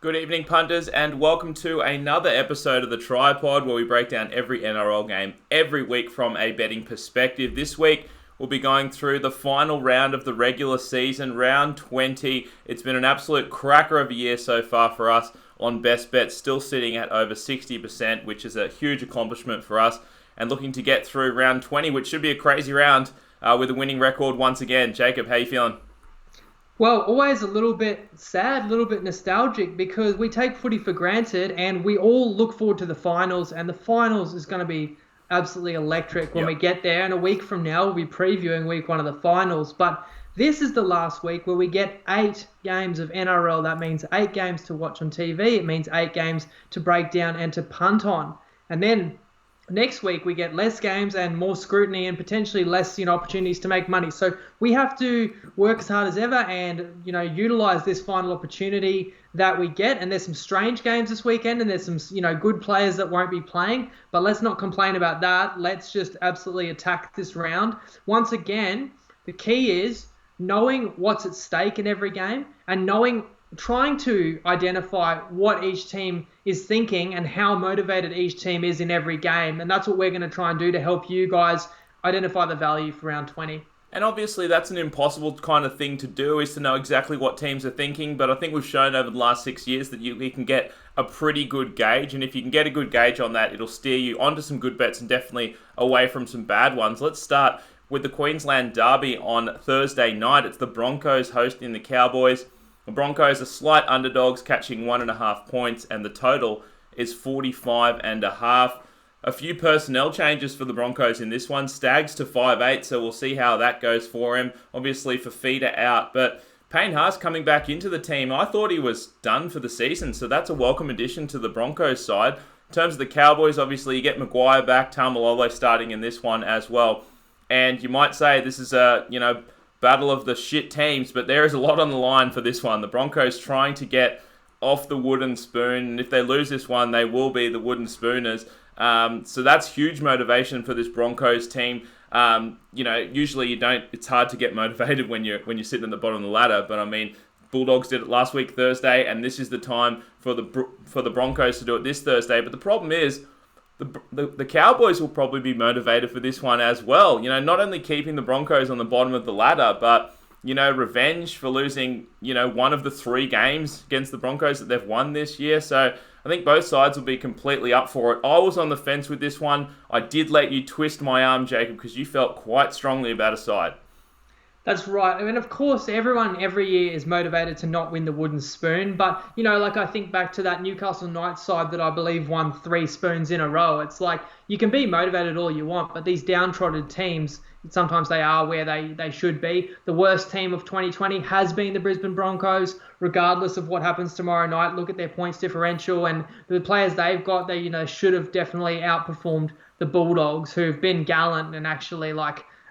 Good evening, punters, and welcome to another episode of the TryPod, where we break down every NRL game every week from a betting perspective. This week, we'll be going through the final round of the regular season, round 20. It's been an absolute cracker of a year so far for us on best bets, still sitting at over 60%, which is a huge accomplishment for us, and looking to get through round 20, which should be a crazy round with a winning record once again. Jacob, how you feeling? Well, always a little bit sad, a little bit nostalgic because we take footy for granted and we all look forward to the finals, and the finals is going to be absolutely electric when we get there. And a week from now, we'll be previewing week one of the finals. But this is the last week where we get 8 games of NRL. That means 8 games to watch on TV. It means 8 games to break down and to punt on. And then next week, we get less games and more scrutiny and potentially less, opportunities to make money. So we have to work as hard as ever and, utilize this final opportunity that we get. And there's some strange games this weekend and there's some, good players that won't be playing. But let's not complain about that. Let's just absolutely attack this round. Once again, the key is knowing what's at stake in every game and trying to identify what each team is thinking and how motivated each team is in every game. And that's what we're going to try and do to help you guys identify the value for round 20. And obviously that's an impossible kind of thing to do, is to know exactly what teams are thinking. But I think we've shown over the last 6 years that you can get a pretty good gauge. And if you can get a good gauge on that, it'll steer you onto some good bets and definitely away from some bad ones. Let's start with the Queensland Derby on Thursday night. It's the Broncos hosting the Cowboys. The Broncos are slight underdogs, catching 1.5 points, and the total is 45.5. A few personnel changes for the Broncos in this one. Staggs to 5'8", so we'll see how that goes for him. Obviously, Fafita out, but Payne Haas coming back into the team. I thought he was done for the season, so that's a welcome addition to the Broncos side. In terms of the Cowboys, obviously, you get Maguire back, Tamalolo starting in this one as well. And you might say this is a, battle of the shit teams, but there is a lot on the line for this one. The Broncos trying to get off the wooden spoon, and if they lose this one, they will be the wooden spooners. So that's huge motivation for this Broncos team. Usually you don't. It's hard to get motivated when you're sitting at the bottom of the ladder. But I mean, Bulldogs did it last week Thursday, and this is the time for the Broncos to do it this Thursday. But the problem is, the Cowboys will probably be motivated for this one as well. Not only keeping the Broncos on the bottom of the ladder, but, revenge for losing, one of the 3 games against the Broncos that they've won this year. So I think both sides will be completely up for it. I was on the fence with this one. I did let you twist my arm, Jacob, because you felt quite strongly about a side. That's right. I mean, of course, everyone every year is motivated to not win the wooden spoon. But, I think back to that Newcastle Knights side that I believe won 3 spoons in a row. It's like you can be motivated all you want, but these downtrodden teams, sometimes they are where they should be. The worst team of 2020 has been the Brisbane Broncos, regardless of what happens tomorrow night. Look at their points differential and the players they've got. They, should have definitely outperformed the Bulldogs, who've been gallant and actually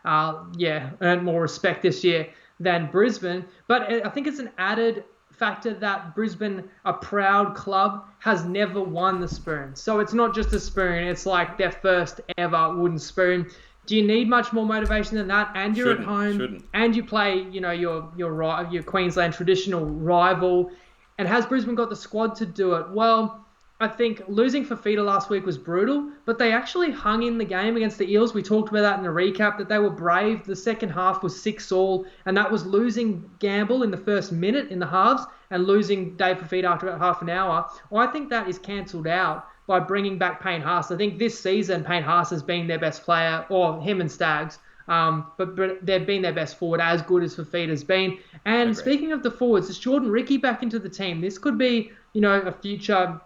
earned more respect this year than Brisbane. But I think it's an added factor that Brisbane, a proud club, has never won the spoon. So it's not just a spoon, it's like their first ever wooden spoon. Do you need much more motivation than that? And you're at home, and you play, your Queensland traditional rival. And has Brisbane got the squad to do it? Well, I think losing Fafita last week was brutal, but they actually hung in the game against the Eels. We talked about that in the recap, that they were brave. The second half was 6-all, and that was losing Gamble in the first minute in the halves and losing Dave Fafita after about half an hour. Well, I think that is cancelled out by bringing back Payne Haas. I think this season Payne Haas has been their best player, or him and Staggs, but they've been their best forward, as good as Fafita's been. And speaking of the forwards, it's Jordan Ricky back into the team. This could be, a future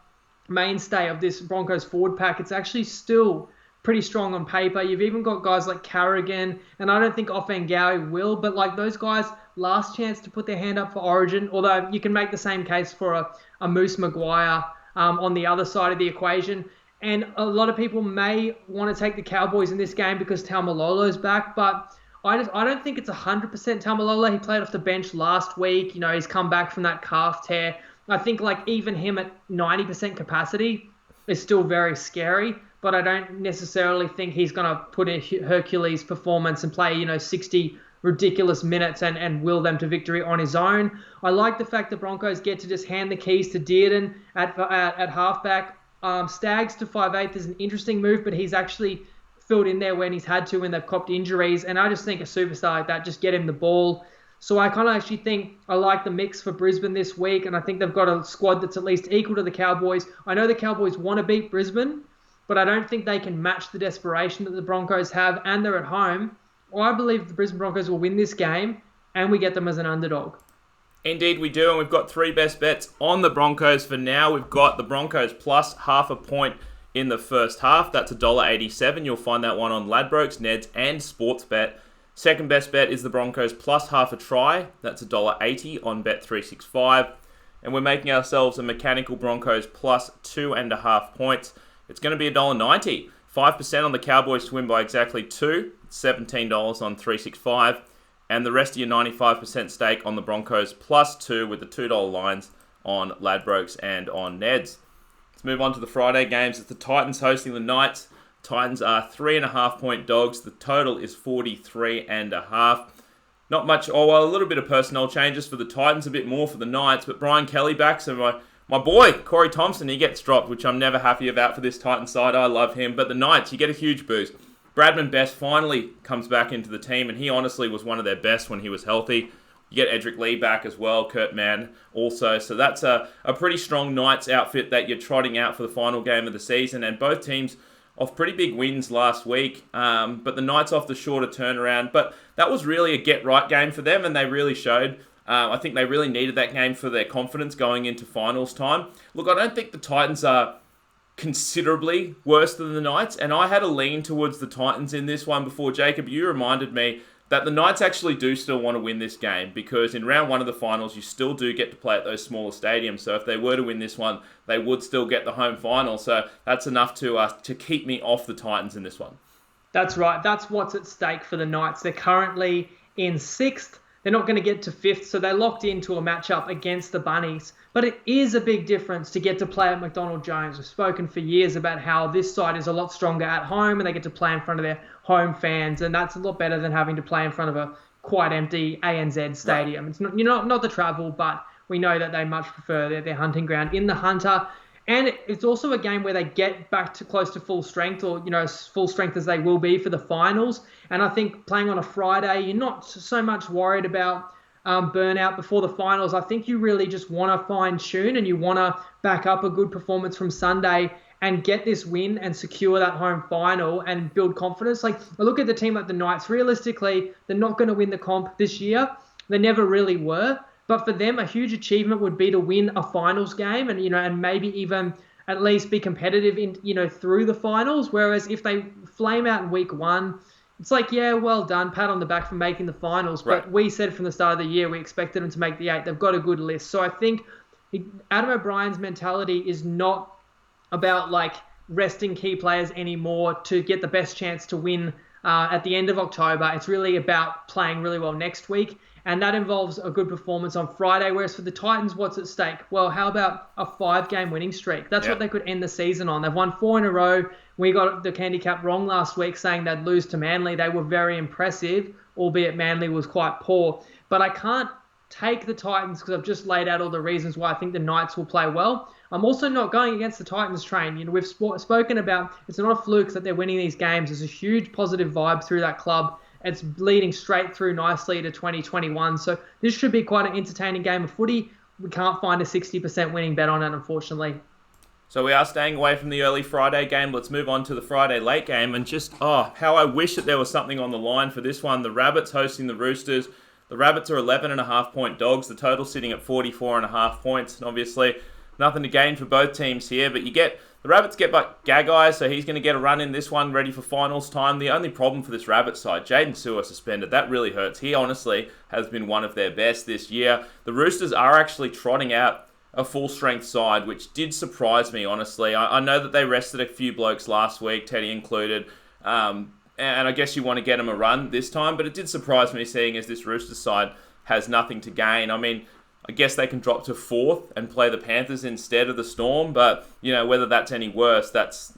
mainstay of this Broncos forward pack. It's actually still pretty strong on paper. You've even got guys like Carrigan, and I don't think Offengawi will, but those guys, last chance to put their hand up for Origin, although you can make the same case for a Moose Maguire on the other side of the equation. And a lot of people may want to take the Cowboys in this game because Tamalolo's back, but I don't think it's 100% Tamalolo. He played off the bench last week. He's come back from that calf tear. I think even him at 90% capacity is still very scary, but I don't necessarily think he's going to put in Hercules performance and play, 60 ridiculous minutes and will them to victory on his own. I like the fact that Broncos get to just hand the keys to Dearden at halfback. Staggs to 5'8" is an interesting move, but he's actually filled in there when he's had to when they've copped injuries. And I just think a superstar like that, just get him the ball. So I kind of actually think I like the mix for Brisbane this week, and I think they've got a squad that's at least equal to the Cowboys. I know the Cowboys want to beat Brisbane, but I don't think they can match the desperation that the Broncos have, and they're at home. Well, I believe the Brisbane Broncos will win this game, and we get them as an underdog. Indeed we do, and we've got 3 best bets on the Broncos for now. We've got the Broncos plus half a point in the first half. That's $1.87. You'll find that one on Ladbrokes, Neds, and Sportsbet. Second best bet is the Broncos plus half a try. That's $1.80 on Bet365. And we're making ourselves a mechanical Broncos plus 2.5 points. It's going to be $1.90. 5% on the Cowboys to win by exactly 2. It's $17 on 365. And the rest of your 95% stake on the Broncos plus 2 with the $2 lines on Ladbrokes and on Neds. Let's move on to the Friday games. It's the Titans hosting the Knights. Titans are 3.5 point dogs. The total is 43.5. Not much, a little bit of personnel changes for the Titans, a bit more for the Knights, but Brian Kelly back, so my boy, Corey Thompson, he gets dropped, which I'm never happy about for this Titans side. I love him, but the Knights, you get a huge boost. Bradman Best finally comes back into the team, and he honestly was one of their best when he was healthy. You get Edric Lee back as well, Kurt Mann also, so that's a pretty strong Knights outfit that you're trotting out for the final game of the season, and both teams off pretty big wins last week, but the Knights off the shorter turnaround. But that was really a get-right game for them, and they really showed. I think they really needed that game for their confidence going into finals time. Look, I don't think the Titans are considerably worse than the Knights, and I had a lean towards the Titans in this one before. Jacob, you reminded me that the Knights actually do still want to win this game, because in round 1 of the finals, you still do get to play at those smaller stadiums. So if they were to win this one, they would still get the home final. So that's enough to keep me off the Titans in this one. That's right. That's what's at stake for the Knights. They're currently in 6th. They're not going to get to 5th, so they're locked into a matchup against the Bunnies. But it is a big difference to get to play at McDonald Jones. We've spoken for years about how this side is a lot stronger at home, and they get to play in front of their home fans, and that's a lot better than having to play in front of a quite empty ANZ stadium. Right. It's not the travel, but we know that they much prefer their hunting ground in the Hunter. And it's also a game where they get back to close to full strength, or full strength as they will be for the finals. And I think playing on a Friday, you're not so much worried about burnout before the finals. I think you really just want to fine tune, and you want to back up a good performance from Sunday and get this win and secure that home final and build confidence. Like, I look at the team like the Knights. Realistically, they're not going to win the comp this year. They never really were. But for them, a huge achievement would be to win a finals game, and and maybe even at least be competitive in through the finals. Whereas if they flame out in week 1, it's like, yeah, well done, pat on the back for making the finals. Right. But we said from the start of the year we expected them to make the 8. They've got a good list. So I think Adam O'Brien's mentality is not about resting key players anymore to get the best chance to win at the end of October. It's really about playing really well next week. And that involves a good performance on Friday. Whereas for the Titans, what's at stake? Well, how about a 5-game winning streak? That's what they could end the season on. They've won 4 in a row. We got the handicap wrong last week, saying they'd lose to Manly. They were very impressive, albeit Manly was quite poor. But I can't take the Titans because I've just laid out all the reasons why I think the Knights will play well. I'm also not going against the Titans train. We've spoken about it's not a fluke that they're winning these games. There's a huge positive vibe through that club. It's leading straight through nicely to 2021. So this should be quite an entertaining game of footy. We can't find a 60% winning bet on it, unfortunately. So we are staying away from the early Friday game. Let's move on to the Friday late game. And just, how I wish that there was something on the line for this one. The Rabbits hosting the Roosters. The Rabbits are 11.5 point dogs. The total sitting at 44.5 points. And obviously, nothing to gain for both teams here. But the Rabbits get back Gagai, so he's going to get a run in this one, ready for finals time. The only problem for this Rabbit side, Jaden Sewer suspended. That really hurts. He honestly has been one of their best this year. The Roosters are actually trotting out a full-strength side, which did surprise me, honestly. I know that they rested a few blokes last week, Teddy included, and I guess you want to get them a run this time, but it did surprise me seeing as this Roosters side has nothing to gain. I mean, I guess they can drop to 4th and play the Panthers instead of the Storm, but, whether that's any worse, that's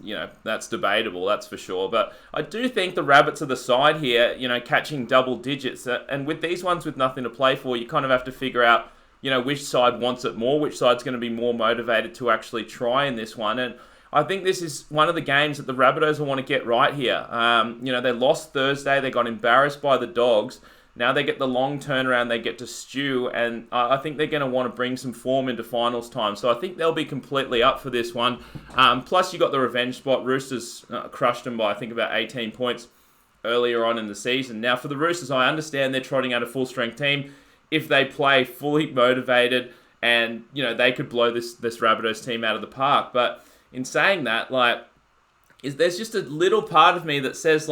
debatable, that's for sure. But I do think the Rabbits are the side here, catching double digits. And with these ones with nothing to play for, you kind of have to figure out, which side wants it more, which side's going to be more motivated to actually try in this one. And I think this is one of the games that the Rabbitohs will want to get right here. They lost Thursday, they got embarrassed by the Dogs. Now they get the long turnaround, they get to stew, and I think they're going to want to bring some form into finals time. So I think they'll be completely up for this one. Plus, you got the revenge spot. Roosters crushed them by, I think, about 18 points earlier on in the season. Now, for the Roosters, I understand they're trotting out a full-strength team. If they play fully motivated, and, they could blow this Rabbitohs team out of the park. But in saying that, there's just a little part of me that says,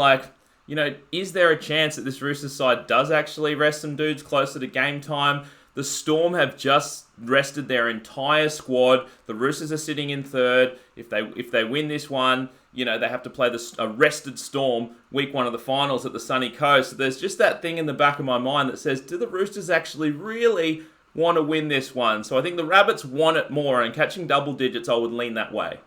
is there a chance that this Roosters side does actually rest some dudes closer to game time? The Storm have just rested their entire squad. The Roosters are sitting in 3rd. If they win this one, they have to play a rested Storm week 1 of the finals at the sunny coast. So there's just that thing in the back of my mind that says, do the Roosters actually really want to win this one? So I think the Rabbits want it more, and catching double digits, I would lean that way.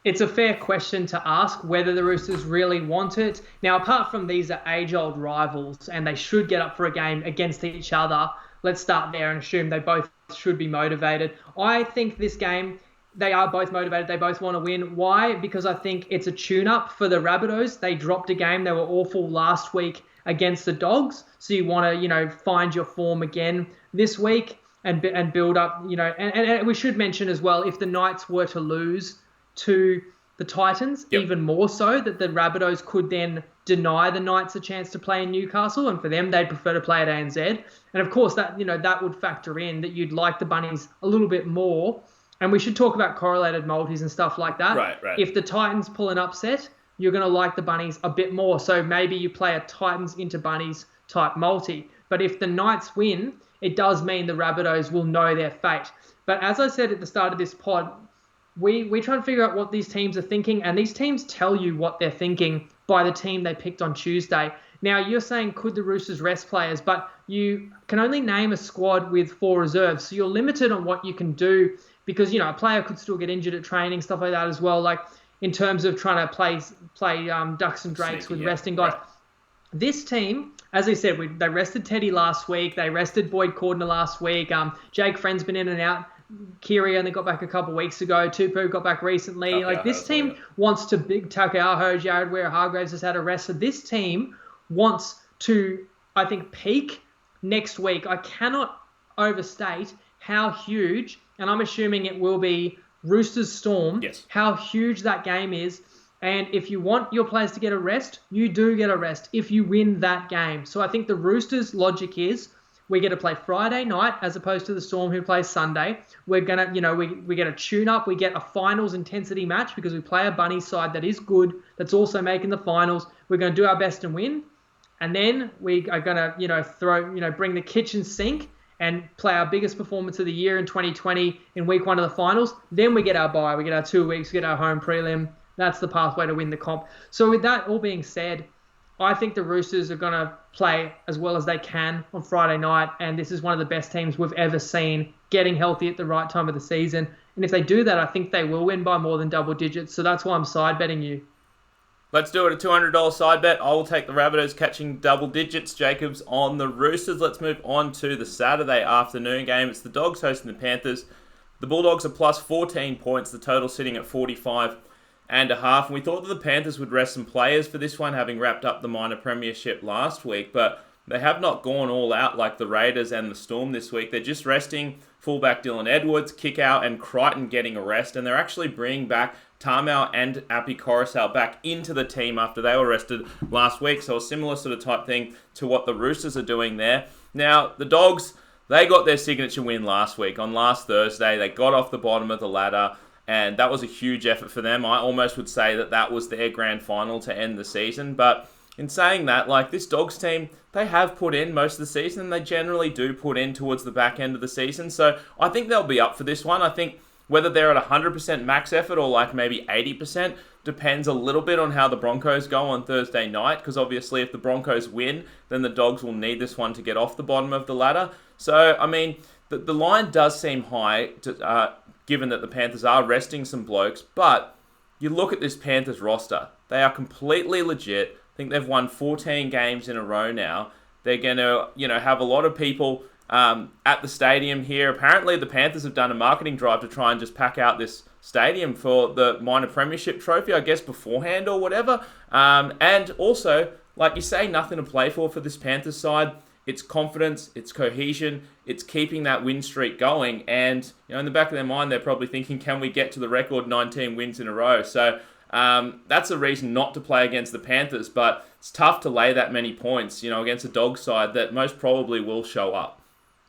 It's a fair question to ask whether the Roosters really want it. Now, apart from these are age-old rivals and they should get up for a game against each other, let's start there and assume they both should be motivated. I think this game, they are both motivated. They both want to win. Why? Because I think it's a tune-up for the Rabbitohs. They dropped a game. They were awful last week against the Dogs. So you want to, find your form again this week and build up, and we should mention as well, if the Knights were to lose to the Titans, even more so, that the Rabbitohs could then deny the Knights a chance to play in Newcastle, and for them, they'd prefer to play at ANZ. And of course, that that would factor in that you'd like the Bunnies a little bit more. And we should talk about correlated multis and stuff like that. Right. If the Titans pull an upset, you're going to like the Bunnies a bit more. So maybe you play a Titans into Bunnies type multi. But if the Knights win, it does mean the Rabbitohs will know their fate. But as I said at the start of this pod, we try to figure out what these teams are thinking, and these teams tell you what they're thinking by the team they picked on Tuesday. Now, you're saying, could the Roosters rest players? But you can only name a squad with 4 reserves, so you're limited on what you can do because, a player could still get injured at training, stuff like that as well, in terms of trying to play ducks and drakes with resting guys. Right. This team, as I said, they rested Teddy last week. They rested Boyd Cordner last week. Jake Friend's been in and out. Kiri only got back a couple of weeks ago. Tupu got back recently. This team wants to big Taukeiaho, Jared Ware-Hargraves has had a rest. So this team wants to, I think, peak next week. I cannot overstate how huge, and I'm assuming it will be Roosters Storm, how huge that game is. And if you want your players to get a rest, you do get a rest if you win that game. So I think the Roosters' logic is, we get to play Friday night as opposed to the Storm who plays Sunday. We're going to, we get a tune-up. We get a finals intensity match because we play a Bunny side that is good, that's also making the finals. We're going to do our best and win. And then we are going to, bring the kitchen sink and play our biggest performance of the year in 2020 in week 1 of the finals. Then we get our bye. We get our 2 weeks, we get our home prelim. That's the pathway to win the comp. So with that all being said, I think the Roosters are going to play as well as they can on Friday night, and this is one of the best teams we've ever seen getting healthy at the right time of the season. And if they do that, I think they will win by more than double digits, so that's why I'm side betting you. Let's do it, a $200 side bet. I will take the Rabbitohs catching double digits. Jacobs on the Roosters. Let's move on to the Saturday afternoon game. It's the Dogs hosting the Panthers. The Bulldogs are plus 14 points, the total sitting at 45.5. And we thought that the Panthers would rest some players for this one, having wrapped up the minor premiership last week, but they have not gone all out like the Raiders and the Storm this week. They're just resting fullback Dylan Edwards, Kickout, and Crichton getting a rest, and they're actually bringing back Tamau and Api Coruscant back into the team after they were rested last week, so a similar sort of type thing to what the Roosters are doing there. Now, the Dogs, they got their signature win last week. On last Thursday, they got off the bottom of the ladder, and that was a huge effort for them. I almost would say that was their grand final to end the season. But in saying that, this Dogs team, they have put in most of the season, and they generally do put in towards the back end of the season. So I think they'll be up for this one. I think whether they're at 100% max effort or maybe 80% depends a little bit on how the Broncos go on Thursday night, because obviously if the Broncos win, then the Dogs will need this one to get off the bottom of the ladder. So, the line does seem high, given that the Panthers are resting some blokes, but you look at this Panthers roster. They are completely legit. I think they've won 14 games in a row now. They're going to, have a lot of people at the stadium here. Apparently, the Panthers have done a marketing drive to try and just pack out this stadium for the minor premiership trophy, I guess, beforehand or whatever. And also, like you say, nothing to play for this Panthers side. It's confidence, it's cohesion, it's keeping that win streak going. And, in the back of their mind, they're probably thinking, can we get to the record 19 wins in a row? So that's a reason not to play against the Panthers. But it's tough to lay that many points, against a dog side that most probably will show up.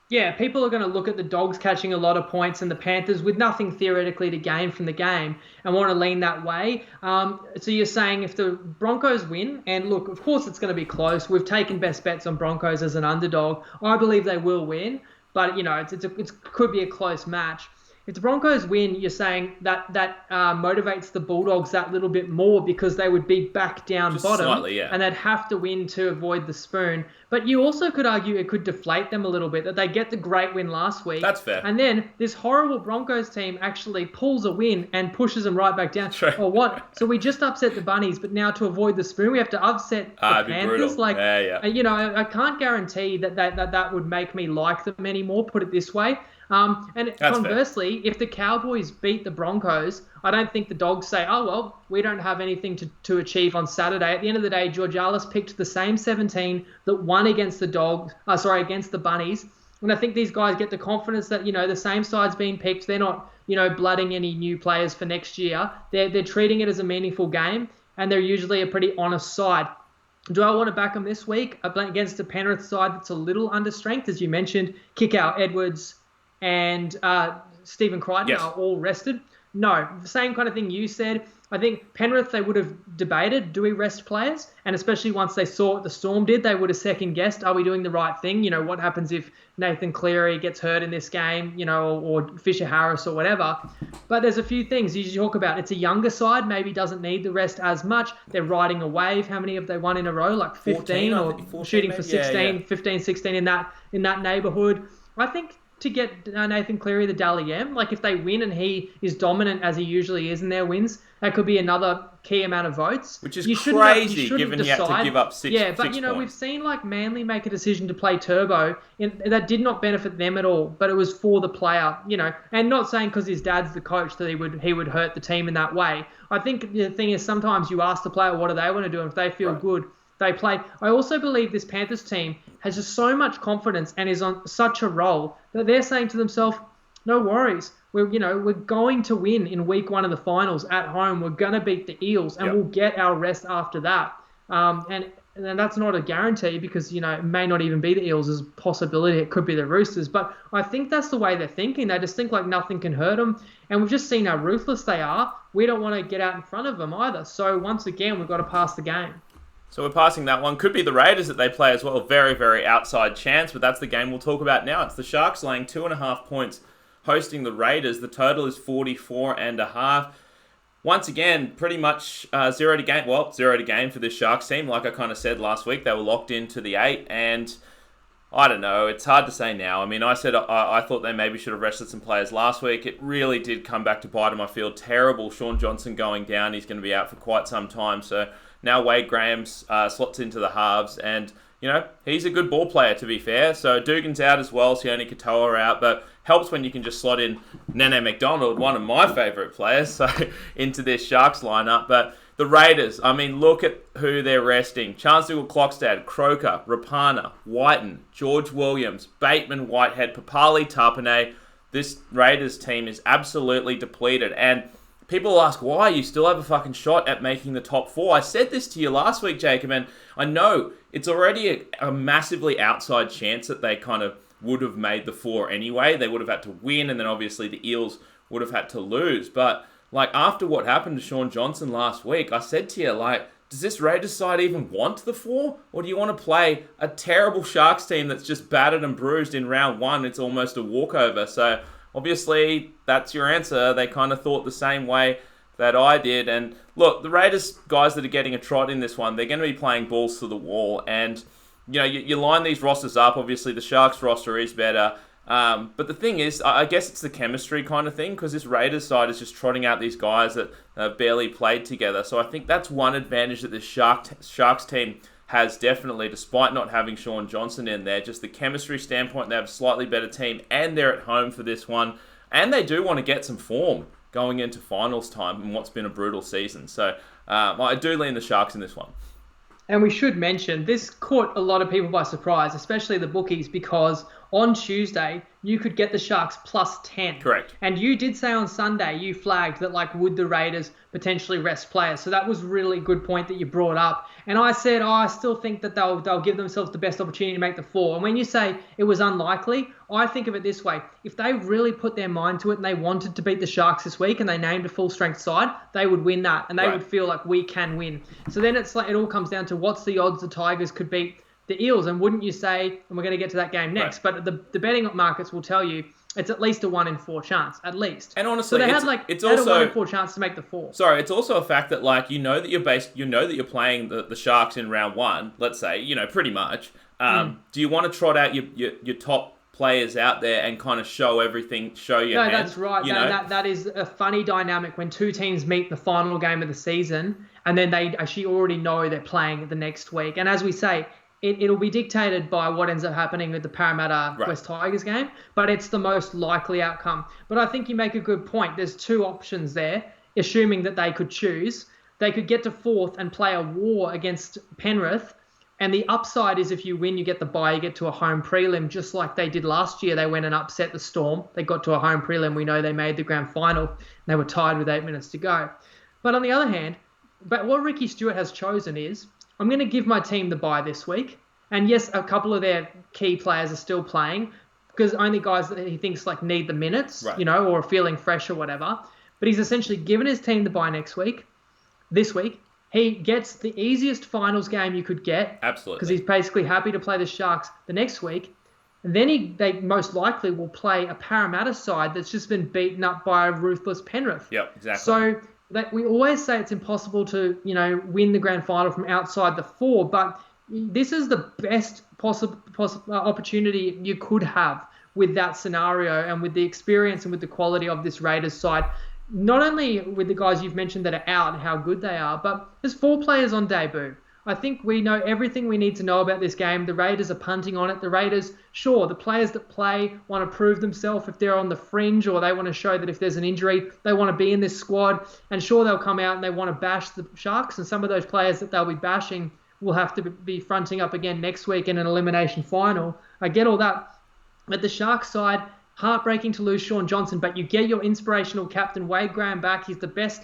Yeah, people are going to look at the Dogs catching a lot of points and the Panthers with nothing theoretically to gain from the game and want to lean that way. So you're saying if the Broncos win, and look, of course it's going to be close. We've taken best bets on Broncos as an underdog. I believe they will win, but it could be a close match. If the Broncos win, you're saying that motivates the Bulldogs that little bit more because they would be back down just bottom, slightly, yeah. And they'd have to win to avoid the spoon. But you also could argue it could deflate them a little bit, that they get the great win last week. That's fair. And then this horrible Broncos team actually pulls a win and pushes them right back down. True. Or what? So we just upset the Bunnies, but now to avoid the spoon, we have to upset the Panthers. I can't guarantee that would make me like them anymore, put it this way. And That's conversely, if the Cowboys beat the Broncos, I don't think the Dogs say, oh, well, we don't have anything to achieve on Saturday. At the end of the day, George Alice picked the same 17 that won against against the Bunnies. And I think these guys get the confidence that, the same side's being picked. They're not, blooding any new players for next year. They're treating it as a meaningful game, and they're usually a pretty honest side. Do I want to back them this week against a Penrith side that's a little understrength? As you mentioned, Kickout, Edwards, and Stephen Crichton are all rested. No, the same kind of thing you said. I think Penrith, they would have debated, do we rest players? And especially once they saw what the Storm did, they would have second-guessed, are we doing the right thing? What happens if Nathan Cleary gets hurt in this game, or Fisher Harris or whatever. But there's a few things you talk about. It's a younger side, maybe doesn't need the rest as much. They're riding a wave. How many have they won in a row? Like 15 or 14, shooting maybe? For 16, 15, 16 in that neighbourhood. I think to get Nathan Cleary the Dally M, like if they win and he is dominant as he usually is in their wins, that could be another key amount of votes. Which is crazy given you had to give up 6 Yeah, but points. We've seen like Manly make a decision to play Turbo that did not benefit them at all, but it was for the player, and not saying because his dad's the coach that he would hurt the team in that way. I think the thing is sometimes you ask the player what do they want to do, and if they feel good, they play. I also believe this Panthers team has just so much confidence and is on such a roll that they're saying to themselves, no worries. We're going to win in week 1 of the finals at home. We're going to beat the Eels and we'll get our rest after that. And that's not a guarantee because, it may not even be the Eels. There's a possibility it could be the Roosters. But I think that's the way they're thinking. They just think like nothing can hurt them. And we've just seen how ruthless they are. We don't want to get out in front of them either. So once again, we've got to pass the game. So we're passing that one. Could be the Raiders that they play as well. Very, very outside chance, but that's the game we'll talk about now. It's the Sharks laying 2.5 points hosting the Raiders. The total is 44.5. Once again, pretty much 0 to game. Well, 0 to game for this Sharks team. Like I kind of said last week, they were locked into the 8, and I don't know. It's hard to say now. I mean, I said I thought they maybe should have rested some players last week. It really did come back to bite them. I feel terrible. Sean Johnson going down. He's going to be out for quite some time, so now Wade Graham's slots into the halves, and, he's a good ball player, to be fair. So Dugan's out as well, Sione Katoa are out, but helps when you can just slot in Nene McDonald, one of my favourite players, so into this Sharks lineup. But the Raiders, I mean, look at who they're resting. Charnze-Nicoll-Klokstad, Croker, Rapana, Whiten, George Williams, Bateman, Whitehead, Papali, Tapine. This Raiders team is absolutely depleted, and people ask why you still have a fucking shot at making the top 4. I said this to you last week, Jacob, and I know it's already a massively outside chance that they kind of would have made the 4 anyway. They would have had to win, and then obviously the Eels would have had to lose. But after what happened to Sean Johnson last week, I said to you, does this Raiders side even want the 4? Or do you want to play a terrible Sharks team that's just battered and bruised in round 1? It's almost a walkover. So obviously, that's your answer. They kind of thought the same way that I did. And look, the Raiders guys that are getting a trot in this one, they're going to be playing balls to the wall. And, you line these rosters up. Obviously, the Sharks roster is better. But the thing is, I guess it's the chemistry kind of thing, because this Raiders side is just trotting out these guys that barely played together. So I think that's one advantage that this Sharks team has, definitely, despite not having Sean Johnson in there. Just the chemistry standpoint, they have a slightly better team, and they're at home for this one. And they do want to get some form going into finals time in what's been a brutal season. So I do lean the Sharks in this one. And we should mention, this caught a lot of people by surprise, especially the bookies, because on Tuesday, you could get the Sharks plus 10. Correct. And you did say on Sunday, you flagged that, like, would the Raiders potentially rest players? So that was really good point that you brought up. And I said, I still think that they'll give themselves the best opportunity to make the 4. And when you say it was unlikely, I think of it this way. If they really put their mind to it and they wanted to beat the Sharks this week and they named a full-strength side, they would win that. And they would feel like we can win. So then it's like it all comes down to what's the odds the Tigers could beat the Eels. And wouldn't you say, and we're going to get to that game next, but the betting markets will tell you it's at least a 1 in 4 chance, at least. And honestly, so they it's had also a 1 in 4 chance to make the 4. Sorry, it's also a fact that, like, you know that you're playing the Sharks in round 1. Let's say, pretty much. Do you want to trot out your top players out there and kind of show everything, show your hand? That's right. That is a funny dynamic when two teams meet the final game of the season, and then they actually already know they're playing the next week. And as we say, it'll be dictated by what ends up happening with the Parramatta West Tigers game, but it's the most likely outcome. But I think you make a good point. There's 2 options there, assuming that they could choose. They could get to 4th and play a war against Penrith, and the upside is if you win, you get the bye, you get to a home prelim, just like they did last year. They went and upset the Storm. They got to a home prelim. We know they made the grand final. They were tied with 8 minutes to go. But on the other hand, what Ricky Stewart has chosen is, I'm going to give my team the bye this week. And yes, a couple of their key players are still playing, because only guys that he thinks like need the minutes, or are feeling fresh or whatever. But he's essentially given his team the bye this week. He gets the easiest finals game you could get. Absolutely. Because he's basically happy to play the Sharks the next week. And then they most likely will play a Parramatta side that's just been beaten up by a ruthless Penrith. Yep, exactly. So we always say it's impossible to, win the grand final from outside the 4, but this is the best possible opportunity you could have with that scenario and with the experience and with the quality of this Raiders side. Not only with the guys you've mentioned that are out and how good they are, but there's 4 players on debut. I think we know everything we need to know about this game. The Raiders are punting on it. The Raiders, sure, the players that play want to prove themselves if they're on the fringe, or they want to show that if there's an injury, they want to be in this squad. And sure, they'll come out and they want to bash the Sharks, and some of those players that they'll be bashing will have to be fronting up again next week in an elimination final. I get all that. But the Sharks side, heartbreaking to lose Sean Johnson, but you get your inspirational captain, Wade Graham, back. He's the best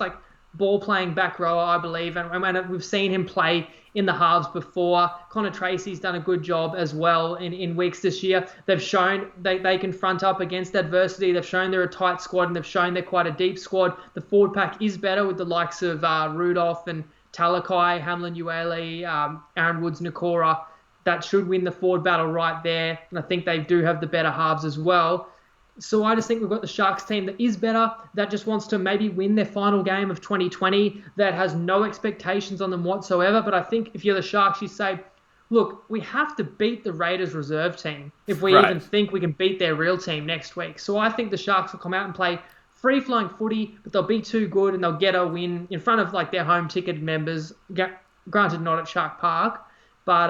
ball-playing back rower, I believe, and we've seen him play in the halves before. Connor Tracy's done a good job as well in weeks this year. They've shown they can front up against adversity. They've shown they're a tight squad, and they've shown they're quite a deep squad. The forward pack is better with the likes of Rudolph and Talakai, Hamlin Uele, Aaron Woods, Nakora. That should win the forward battle right there, and I think they do have the better halves as well. So I just think we've got the Sharks team that is better, that just wants to maybe win their final game of 2020, that has no expectations on them whatsoever. But I think if you're the Sharks, you say, look, we have to beat the Raiders reserve team if we even think we can beat their real team next week. So I think the Sharks will come out and play free-flowing footy, but they'll be too good and they'll get a win in front of their home ticketed members, granted not at Shark Park. But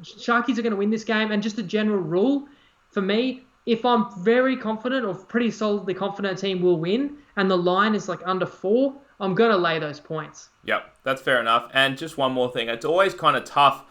Sharkies are going to win this game. And just a general rule, for me, if I'm very confident or pretty solidly confident a team will win and the line is under 4, I'm going to lay those points. Yep, that's fair enough. And just one more thing. It's always kind of tough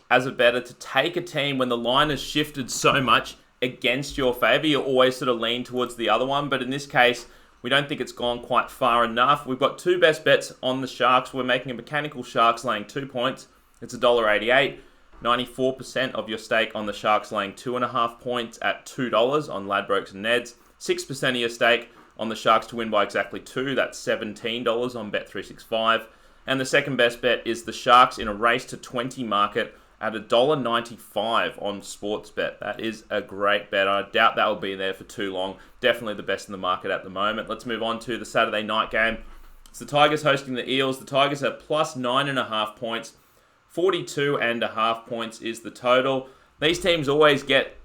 as a bettor to take a team when the line has shifted so much against your favour. You always sort of lean towards the other one. But in this case, we don't think it's gone quite far enough. We've got 2 best bets on the Sharks. We're making a mechanical Sharks laying 2 points. It's $1.88. 94% of your stake on the Sharks laying 2.5 points at $2 on Ladbrokes and Neds. 6% of your stake on the Sharks to win by exactly 2. That's $17 on Bet365. And the second best bet is the Sharks in a race to 20 market at $1.95 on Sportsbet. That is a great bet. I doubt that will be there for too long. Definitely the best in the market at the moment. Let's move on to the Saturday night game. It's the Tigers hosting the Eels. The Tigers are plus 9.5 points. 42.5 points is the total. these teams always get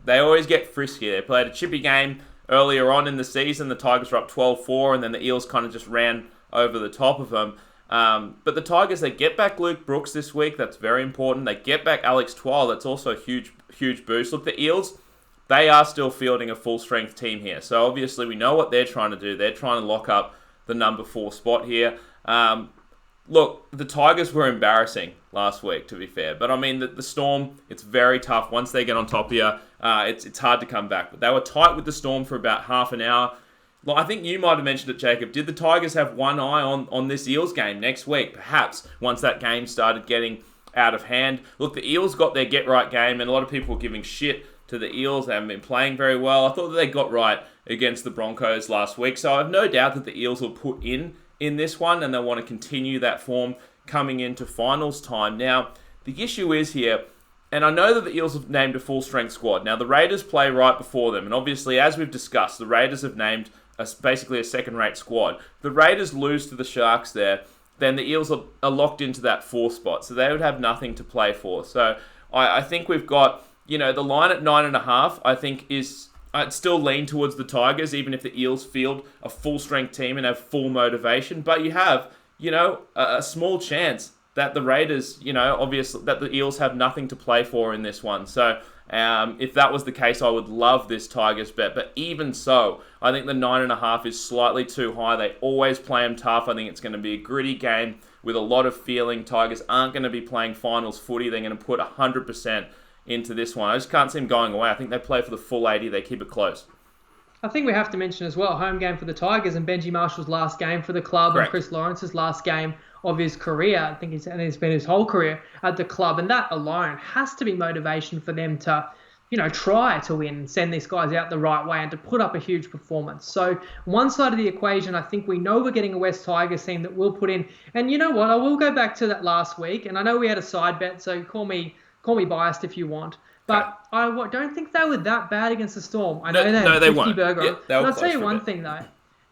frisky. They played a chippy game earlier on in the season. The Tigers were up 12-4, and then the Eels kind of just ran over the top of them. But the Tigers, they get back Luke Brooks this week. That's very important. They get back Alex Twal. That's also a huge boost. Look, the Eels, they are still fielding a full-strength team here. So obviously we know what they're trying to do. They're trying to lock up the number 4 spot here. Look, the Tigers were embarrassing last week, to be fair. But, I mean, the Storm, it's very tough. Once they get on top of you, it's hard to come back. But they were tight with the Storm for about half an hour. Well, I think you might have mentioned it, Jacob. Did the Tigers have one eye on this Eels game next week? Perhaps, once that game started getting out of hand. Look, the Eels got their get-right game, and a lot of people were giving shit to the Eels. They haven't been playing very well. I thought that they got right against the Broncos last week. So I have no doubt that the Eels will put in this one, and they'll want to continue that form coming into finals time. Now, the issue is here, and I know that the Eels have named a full-strength squad. Now, the Raiders play right before them, and obviously, as we've discussed, the Raiders have named basically a second-rate squad. The Raiders lose to the Sharks there, then the Eels are locked into that 4 spot, so they would have nothing to play for. So I think we've got, the line at 9.5, I think is... I'd still lean towards the Tigers, even if the Eels field a full-strength team and have full motivation. But you have, a small chance that the Raiders, obviously, that the Eels have nothing to play for in this one. So if that was the case, I would love this Tigers bet. But even so, I think the 9.5 is slightly too high. They always play them tough. I think it's going to be a gritty game with a lot of feeling. Tigers aren't going to be playing finals footy. They're going to put 100% into this one. I just can't see them going away. I think they play for the full 80. They keep it close. I think we have to mention as well, home game for the Tigers and Benji Marshall's last game for the club. Correct. And Chris Lawrence's last game of his career. I think it's been his whole career at the club. And that alone has to be motivation for them to, try to win, send these guys out the right way and to put up a huge performance. So one side of the equation, I think we know we're getting a West Tigers team that will put in. And you know what? I will go back to that last week. And I know we had a side bet, so call me biased if you want. But I don't think they were that bad against the Storm. I know they had 50 burger. Yeah, but I'll tell you one thing, though.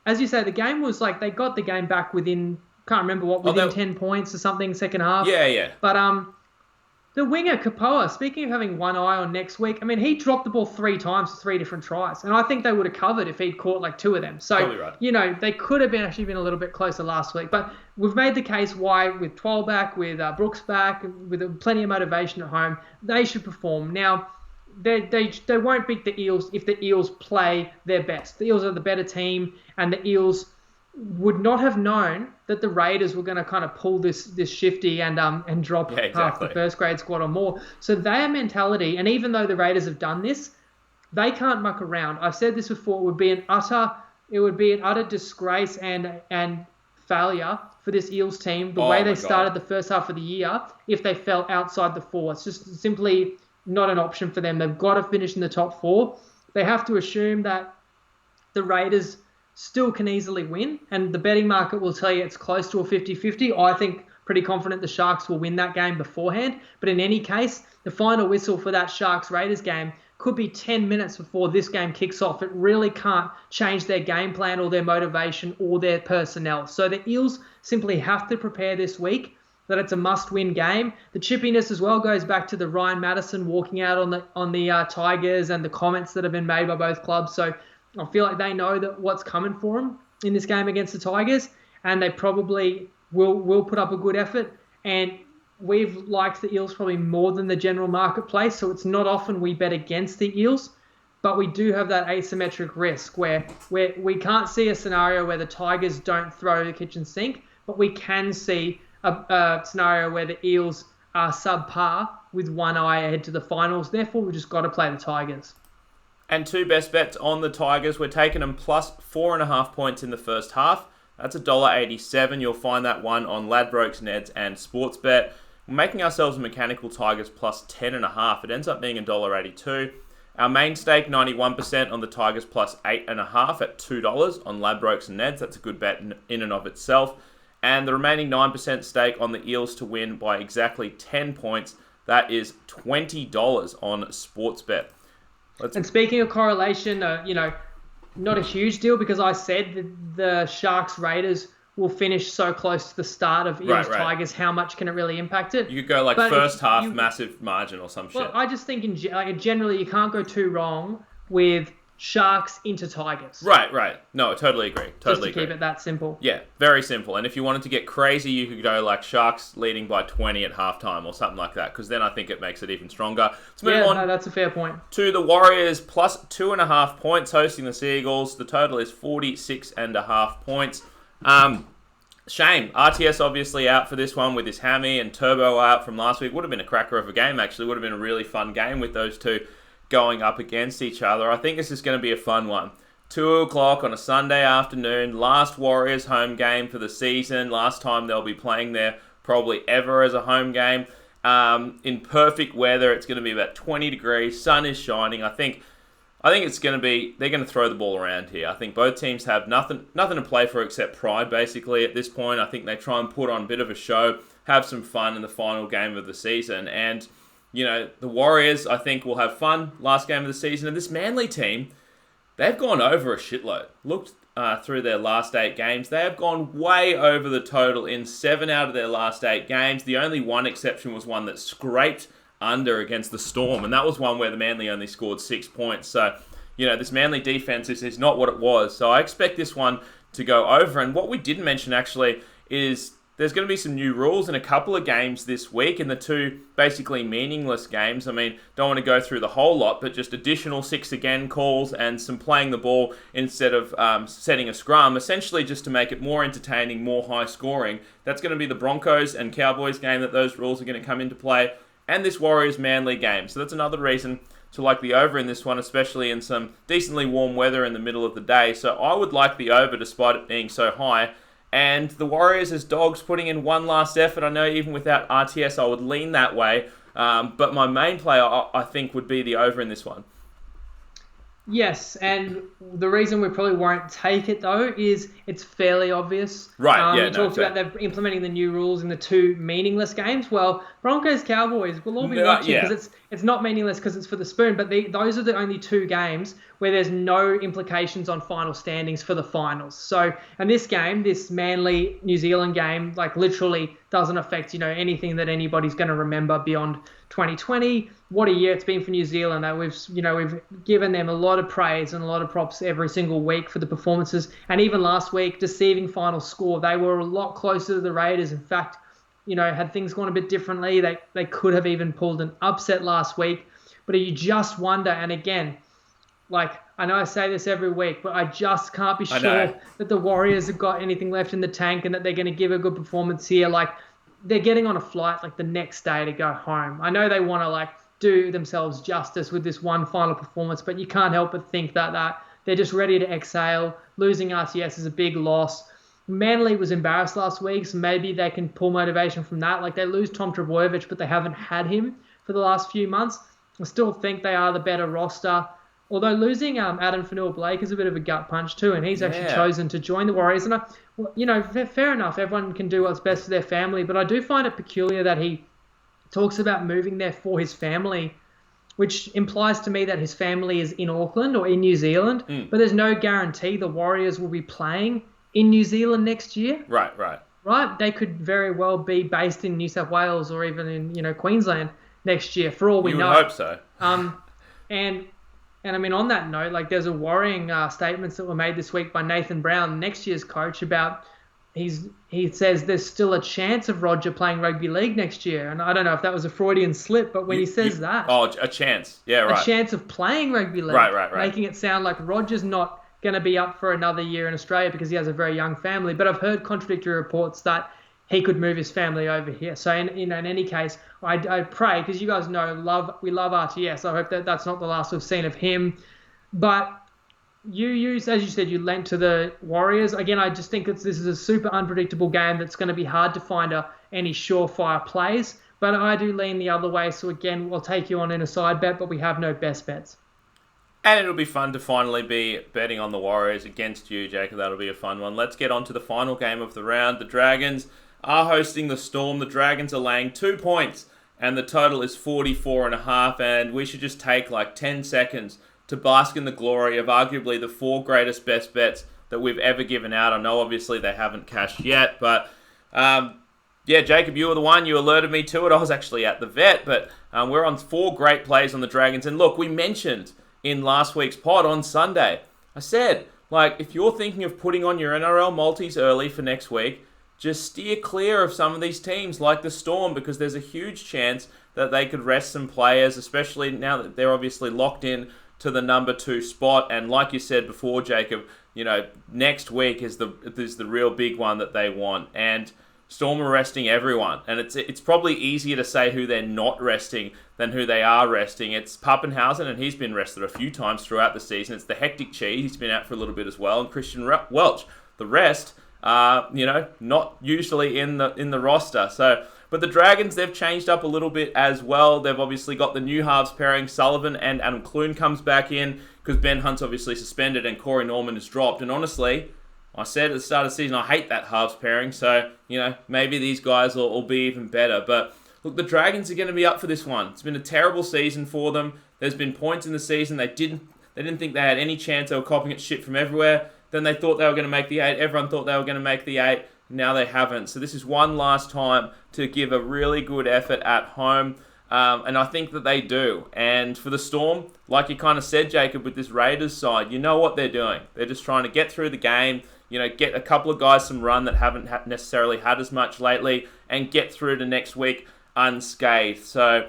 As you say, the game was like they got the game back within, can't remember what, within 10 points or something, second half. Yeah. But the winger, Kapoa, speaking of having one eye on next week, I mean, he dropped the ball 3 times for 3 different tries. And I think they would have covered if he'd caught like 2 of them. So, right. They could have actually been a little bit closer last week. But we've made the case why with Twal back, with Brooks back, with plenty of motivation at home, they should perform. Now, they won't beat the Eels if the Eels play their best. The Eels are the better team, and the Eels would not have known that the Raiders were going to kind of pull this shifty and drop half the first grade squad or more. So their mentality, and even though the Raiders have done this, they can't muck around. I've said this before. It would be an utter disgrace and failure for this Eels team, the way they started the first half of the year, if they fell outside the 4. It's just simply not an option for them. They've got to finish in the top 4. They have to assume that the Raiders still can easily win, and the betting market will tell you it's close to a 50-50. I think pretty confident the Sharks will win that game beforehand, but in any case, the final whistle for that Sharks-Raiders game could be 10 minutes before this game kicks off. It really can't change their game plan or their motivation or their personnel. So the Eels simply have to prepare this week that it's a must-win game. The chippiness as well goes back to the Ryan Madison walking out on the Tigers and the comments that have been made by both clubs. So I feel like they know that what's coming for them in this game against the Tigers, and they probably will put up a good effort. And we've liked the Eels probably more than the general marketplace, so it's not often we bet against the Eels, but we do have that asymmetric risk where we can't see a scenario where the Tigers don't throw the kitchen sink, but we can see a scenario where the Eels are subpar with one eye ahead to the finals. Therefore, we've just got to play the Tigers. And 2 best bets on the Tigers. We're taking them plus 4.5 points in the first half. That's $1.87. You'll find that one on Ladbrokes, Neds, and Sportsbet. We're making ourselves a mechanical Tigers plus 10.5. It ends up being $1.82. Our main stake, 91% on the Tigers plus 8.5 at $2 on Ladbrokes and Neds. That's a good bet in and of itself. And the remaining 9% stake on the Eels to win by exactly 10 points. That is $20 on Sportsbet. And speaking of correlation, not a huge deal because I said that the Sharks Raiders will finish so close to the start of Eels Right. Tigers, how much can it really impact it? You could go like But first half, massive margin or some shit. Well, I just think generally you can't go too wrong with Sharks into Tigers. Right. No, I totally agree. Just to keep it that simple. Yeah, very simple. And if you wanted to get crazy, you could go like Sharks leading by 20 at halftime or something like that, because then I think it makes it even stronger. Let's move on. No, that's a fair point. To the Warriors, plus 2.5 points hosting the Seagulls. The total is 46.5 points. Shame. RTS obviously out for this one with his hammy, and Turbo out from last week. Would have been a cracker of a game, actually. Would have been a really fun game with those two going up against each other. I think this is going to be a fun one. 2 o'clock on a Sunday afternoon. Last Warriors home game for the season. Last time they'll be playing there probably ever as a home game. In perfect weather. It's going to be about 20 degrees. Sun is shining. I think it's going to be, they're going to throw the ball around here. I think both teams have nothing to play for except pride, basically, at this point. I think they try and put on a bit of a show, have some fun in the final game of the season. And, you know, the Warriors, I think, will have fun last game of the season. And this Manly team, they've gone over a shitload. Looked through their last 8 games. They have gone way over the total in 7 out of their last 8 games. The only one exception was one that scraped under against the Storm, and that was one where the Manly only scored 6 points. So, you know, this Manly defense is not what it was. So I expect this one to go over. And what we didn't mention, actually, is there's going to be some new rules in a couple of games this week, in the 2 basically meaningless games. I mean, don't want to go through the whole lot, but just additional 6 again calls and some playing the ball instead of setting a scrum, essentially just to make it more entertaining, more high scoring. That's going to be the Broncos and Cowboys game that those rules are going to come into play, and this Warriors-Manly game. So that's another reason to like the over in this one, especially in some decently warm weather in the middle of the day. So I would like the over despite it being so high. And the Warriors as dogs putting in one last effort. I know even without RTS I would lean that way. But my main play I think would be the over in this one. Yes, and the reason we probably won't take it, though, is it's fairly obvious. Right, You talked about they're implementing the new rules in the 2 meaningless games. Well, Broncos-Cowboys, we'll all be watching because it's not meaningless because it's for the spoon, but those are the only 2 games where there's no implications on final standings for the finals. So, and this game, this Manly-New Zealand game, like literally doesn't affect, anything that anybody's going to remember beyond 2020. What a year it's been for New Zealand. We've given them a lot of praise and a lot of props every single week for the performances. And even last week, deceiving final score. They were a lot closer to the Raiders. In fact, had things gone a bit differently, they could have even pulled an upset last week. But you just wonder, and again, I know I say this every week, but I just can't be sure that the Warriors have got anything left in the tank and that they're going to give a good performance here. They're getting on a flight the next day to go home. I know they want to do themselves justice with this one final performance, but you can't help but think that they're just ready to exhale. Losing RTS is a big loss. Manly was embarrassed last week, so maybe they can pull motivation from that. They lose Tom Trbojevic, but they haven't had him for the last few months. I still think they are the better roster. Although losing Adam Fanua-Blake is a bit of a gut punch too, and he's actually chosen to join the Warriors. And, fair enough, everyone can do what's best for their family, but I do find it peculiar that he talks about moving there for his family, which implies to me that his family is in Auckland or in New Zealand, but there's no guarantee the Warriors will be playing in New Zealand next year. Right? They could very well be based in New South Wales or even in, Queensland next year, for all we know. You would hope so. And I mean, on that note, there's a worrying statements that were made this week by Nathan Brown, next year's coach, about he says there's still a chance of Roger playing rugby league next year. And I don't know if that was a Freudian slip, but when he says that... Oh, a chance. Yeah, right. A chance of playing rugby league. Right. Making it sound like Roger's not going to be up for another year in Australia because he has a very young family. But I've heard contradictory reports that he could move his family over here. So in any case, I pray, because you guys know we love RTS. I hope that that's not the last we've seen of him. But you as you said, you lent to the Warriors. Again, I just think this is a super unpredictable game that's going to be hard to find any surefire plays. But I do lean the other way. So again, we'll take you on in a side bet, but we have no best bets. And it'll be fun to finally be betting on the Warriors against you, Jacob. That'll be a fun one. Let's get on to the final game of the round. The Dragons are hosting the Storm. The Dragons are laying 2 points, and the total is 44.5. And we should just take 10 seconds to bask in the glory of arguably the 4 greatest best bets that we've ever given out. I know obviously they haven't cashed yet, but yeah, Jacob, you were the one. You alerted me to it. I was actually at the vet, but we're on 4 great plays on the Dragons. And look, we mentioned in last week's pod on Sunday, I said, like, if you're thinking of putting on your NRL multis early for next week, just steer clear of some of these teams like the Storm, because there's a huge chance that they could rest some players, especially now that they're obviously locked in to the number 2 spot. And like you said before, Jacob, next week is the real big one that they want. And Storm are resting everyone, and it's probably easier to say who they're not resting than who they are resting. It's Pappenhausen, and he's been rested a few times throughout the season. It's the Hectic Cheese, he's been out for a little bit as well, and Christian Welch. The rest, not usually in the roster. So, but the Dragons, they've changed up a little bit as well. They've obviously got the new halves pairing. Sullivan and Adam Clune comes back in because Ben Hunt's obviously suspended and Corey Norman has dropped. And honestly, I said at the start of the season, I hate that halves pairing, so, maybe these guys will be even better. But, look, the Dragons are going to be up for this one. It's been a terrible season for them. There's been points in the season they didn't think they had any chance. They were copying at shit from everywhere. Then they thought they were going to make the 8. Everyone thought they were going to make the 8. Now they haven't. So this is one last time to give a really good effort at home. And I think that they do. And for the Storm, like you kind of said, Jacob, with this Raiders side, you know what they're doing. They're just trying to get through the game, get a couple of guys some run that haven't necessarily had as much lately, and get through to next week unscathed. So,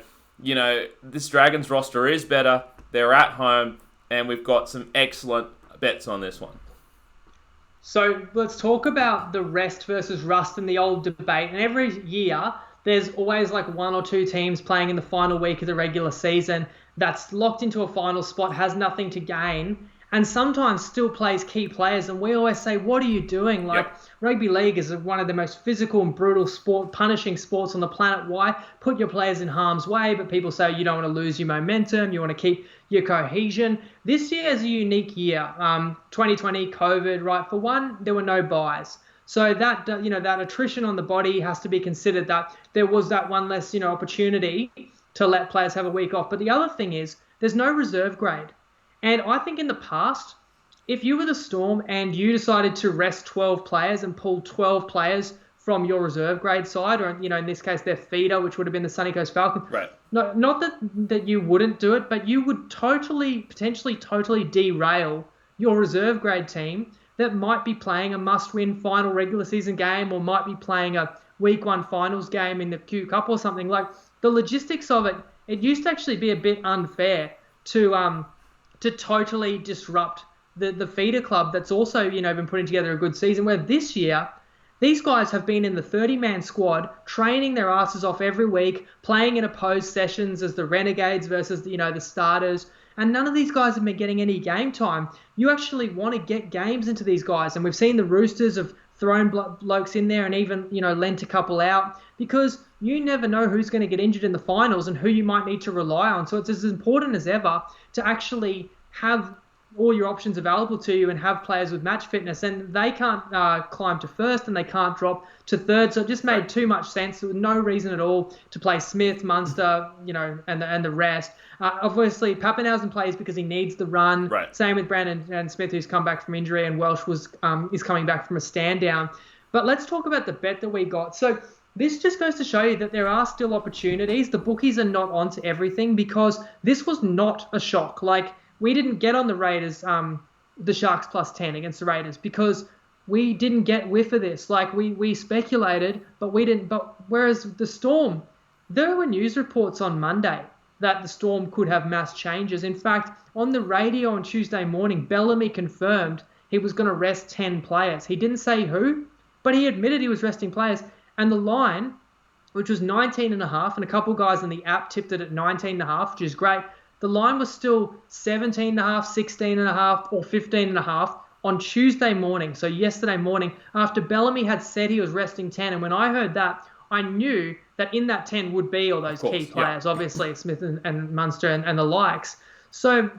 this Dragons roster is better. They're at home, and we've got some excellent bets on this one. So let's talk about the rest versus rust and the old debate. And every year, there's always like 1 or 2 teams playing in the final week of the regular season that's locked into a final spot, has nothing to gain, and sometimes still plays key players. And we always say, what are you doing? Rugby league is one of the most physical and brutal punishing sports on the planet. Why put your players in harm's way? But people say you don't want to lose your momentum. You want to keep your cohesion. This year is a unique year. 2020, COVID, right? For one, there were no buys. So that, that attrition on the body has to be considered, that there was that one less, opportunity to let players have a week off. But the other thing is there's no reserve grade. And I think in the past, if you were the Storm and you decided to rest 12 players and pull 12 players from your reserve grade side, or, in this case, their feeder, which would have been the Sunny Coast Falcons. Right. Not that you wouldn't do it, but you would potentially totally derail your reserve grade team that might be playing a must-win final regular season game, or might be playing a week 1 finals game in the Q Cup or something. Like, the logistics of it used to actually be a bit unfair to totally disrupt the feeder club that's also, been putting together a good season, where this year these guys have been in the 30-man squad, training their asses off every week, playing in opposed sessions as the Renegades versus, the starters. And none of these guys have been getting any game time. You actually want to get games into these guys. And we've seen the Roosters have thrown blokes in there and even, lent a couple out, because you never know who's going to get injured in the finals and who you might need to rely on. So it's as important as ever to actually have all your options available to you and have players with match fitness. And they can't climb to first and they can't drop to third. So it just made too much sense. There was no reason at all to play Smith, Munster, and the rest. Obviously, Pappenhausen plays because he needs the run. Right. Same with Brandon and Smith, who's come back from injury, and Welsh is coming back from a stand down. But let's talk about the bet that we got. So this just goes to show you that there are still opportunities. The bookies are not onto everything, because this was not a shock. Like, we didn't get on the Raiders, the Sharks plus 10 against the Raiders, because we didn't get whiff of this. Like, we speculated, but we didn't. But whereas the Storm, there were news reports on Monday that the Storm could have mass changes. In fact, on the radio on Tuesday morning, Bellamy confirmed he was going to rest 10 players. He didn't say who, but he admitted he was resting players. And the line, which was 19.5, and a couple guys in the app tipped it at 19.5, which is great. The line was still 17.5, 16.5, or 15.5 on Tuesday morning, so yesterday morning, after Bellamy had said he was resting 10. And when I heard that, I knew that in that 10 would be all those key players, obviously Smith and Munster and the likes. So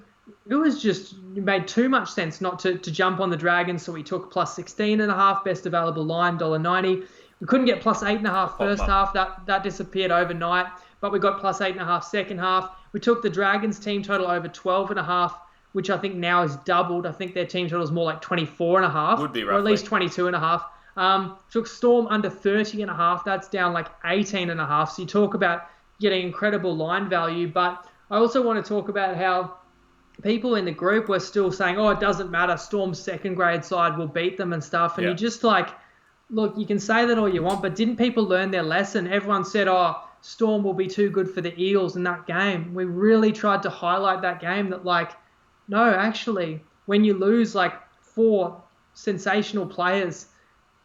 it was just, it made too much sense not to jump on the Dragons, so we took plus 16.5, best available line, $1.90. We couldn't get plus 8.5 first half. That disappeared overnight. But we got plus 8.5 second half. We took the Dragons team total over 12.5, which I think now is doubled. I think their team total is more like 24.5. Would be or at roughly. least 22.5. Took Storm under 30.5. That's down like 18.5. So you talk about getting incredible line value. But I also want to talk about how people in the group were still saying, oh, it doesn't matter. Storm's second grade side will beat them and stuff. And Yeah. you just like, look, you can say that all you want, but didn't people learn their lesson? Everyone said, oh, Storm will be too good for the Eels in that game. We really tried to highlight that game that, like, no, actually, when you lose like 4 sensational players,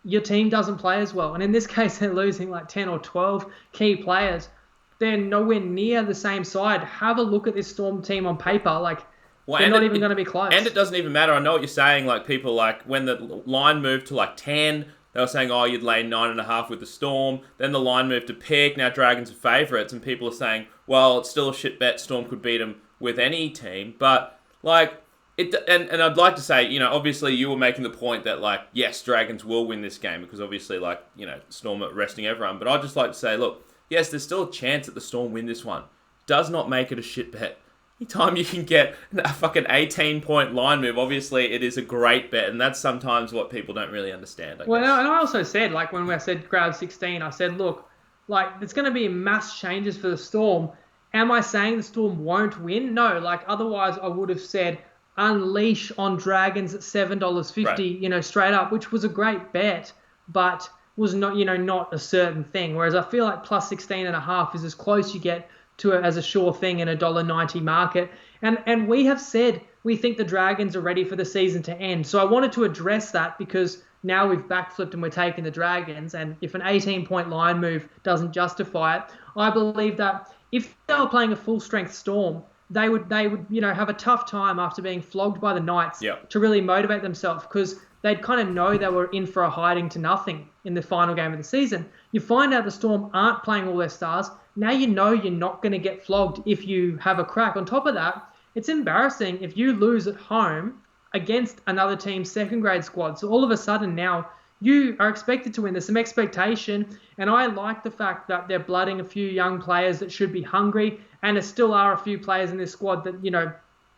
your team doesn't play as well. And in this case, they're losing like 10 or 12 key players. They're nowhere near the same side. Have a look at this Storm team on paper. Like, they're not even going to be close. And it doesn't even matter. I know what you're saying. Like, people, like, when the line moved to like 10, they were saying, oh, you'd lay 9.5 with the Storm. Then the line moved to pick. Now Dragons are favourites. And people are saying, well, it's still a shit bet. Storm could beat them with any team. But, like, and I'd like to say, you know, obviously you were making the point that, like, yes, Dragons will win this game because obviously, like, you know, Storm are resting everyone. But I'd just like to say, look, yes, there's still a chance that the Storm win this one. Does not make it a shit bet. Anytime you can get a fucking 18-point line move, obviously it is a great bet, and that's sometimes what people don't really understand, I guess. Well, and I also said, like, when I said grab 16, I said, look, like, there's going to be mass changes for the Storm. Am I saying the Storm won't win? No, like, otherwise I would have said unleash on Dragons at $7.50, Right. you know, straight up, which was a great bet, but was not, you know, not a certain thing. Whereas I feel like plus 16.5 is as close you get to it as a sure thing in a $1.90 market. And we have said we think the Dragons are ready for the season to end. So I wanted to address that because now we've backflipped and we're taking the Dragons. And if an 18-point line move doesn't justify it, I believe that if they were playing a full-strength Storm, they would you know, have a tough time after being flogged by the Knights to really motivate themselves because they'd kind of know they were in for a hiding to nothing in the final game of the season. You find out the Storm aren't playing all their stars. Now you know you're not going to get flogged if you have a crack. On top of that, it's embarrassing if you lose at home against another team's second grade squad. So all of a sudden now you are expected to win. There's some expectation. And I like the fact that they're blooding a few young players that should be hungry. And there still are a few players in this squad that, you know,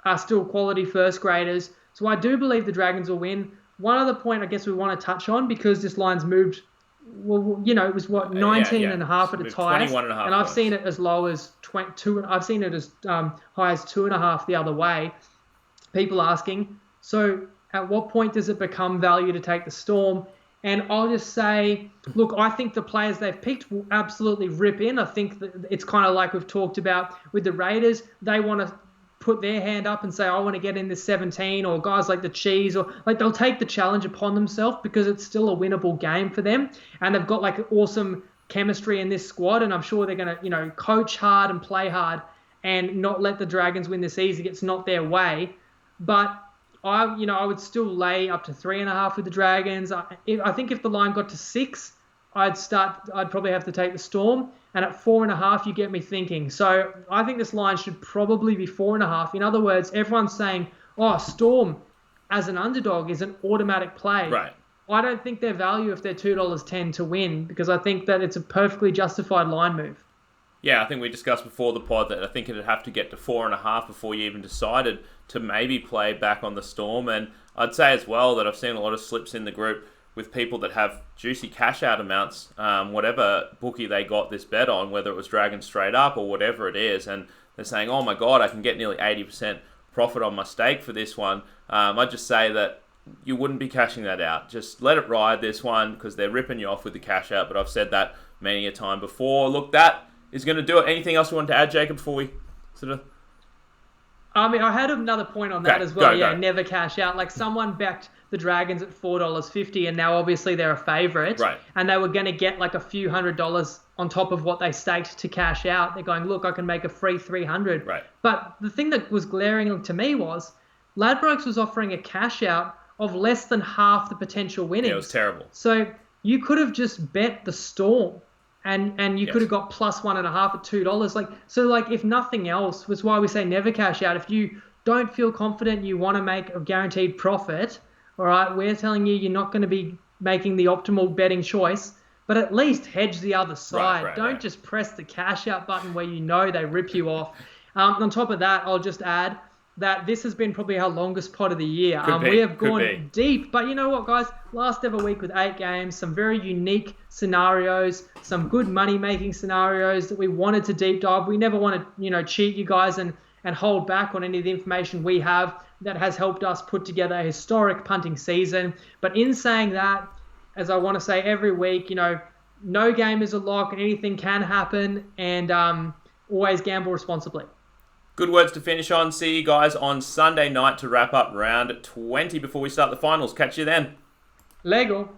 are still quality first graders. So I do believe the Dragons will win. One other point I guess we want to touch on because this line's moved, well, you know, it was what, 19.5 at its highest. And I've seen it as low as 22. I've seen it as high as 2.5 the other way. People asking, so at what point does it become value to take the Storm? And I'll just say, look, I think the players they've picked will absolutely rip in. I think that it's kind of like we've talked about with the Raiders. They want to put their hand up and say, I want to get in this 17, or guys like the Cheese, or like they'll take the challenge upon themselves because it's still a winnable game for them. And they've got like awesome chemistry in this squad. And I'm sure they're going to, you know, coach hard and play hard and not let the Dragons win this easy. It's not their way. But I would still lay up to 3.5 with the Dragons. I think if the line got to 6, I'd probably have to take the Storm. And at 4.5, you get me thinking. So I think this line should probably be 4.5. In other words, everyone's saying, oh, Storm as an underdog is an automatic play. Right. I don't think they're value if they're $2.10 to win because I think that it's a perfectly justified line move. Yeah, I think we discussed before the pod that I think it'd have to get to 4.5 before you even decided to maybe play back on the Storm. And I'd say as well that I've seen a lot of slips in the group with people that have juicy cash out amounts, whatever bookie they got this bet on, whether it was Dragon straight up or whatever it is, and they're saying, oh my God, I can get nearly 80% profit on my stake for this one. I'd just say that you wouldn't be cashing that out. Just let it ride this one because they're ripping you off with the cash out, but I've said that many a time before. Look, that is going to do it. Anything else you want to add, Jacob, before we sort of... I mean, I had another point on that as well. Go. Never cash out. Like someone backed the Dragons at $4.50 and now obviously they're a favourite. Right. And they were going to get like a few $100 on top of what they staked to cash out. They're going, look, I can make a free 300. Right. But the thing that was glaring to me was Ladbrokes was offering a cash out of less than half the potential winnings. Yeah, it was terrible. So you could have just bet the Storm. And you could have got plus 1.5 at $2. If nothing else, was why we say never cash out. If you don't feel confident you want to make a guaranteed profit, all right, we're telling you you're not going to be making the optimal betting choice, but at least hedge the other side. Right, don't just press the cash out button where you know they rip you off. On top of that, I'll just add, that this has been probably our longest pod of the year. Could be, We have could gone be. deep, but you know what, guys? Last ever week with 8 games, some very unique scenarios, some good money-making scenarios that we wanted to deep dive. We never want to, cheat you guys and hold back on any of the information we have that has helped us put together a historic punting season. But in saying that, as I want to say every week, no game is a lock and anything can happen, and always gamble responsibly. Good words to finish on. See you guys on Sunday night to wrap up round 20 before we start the finals. Catch you then. Lego.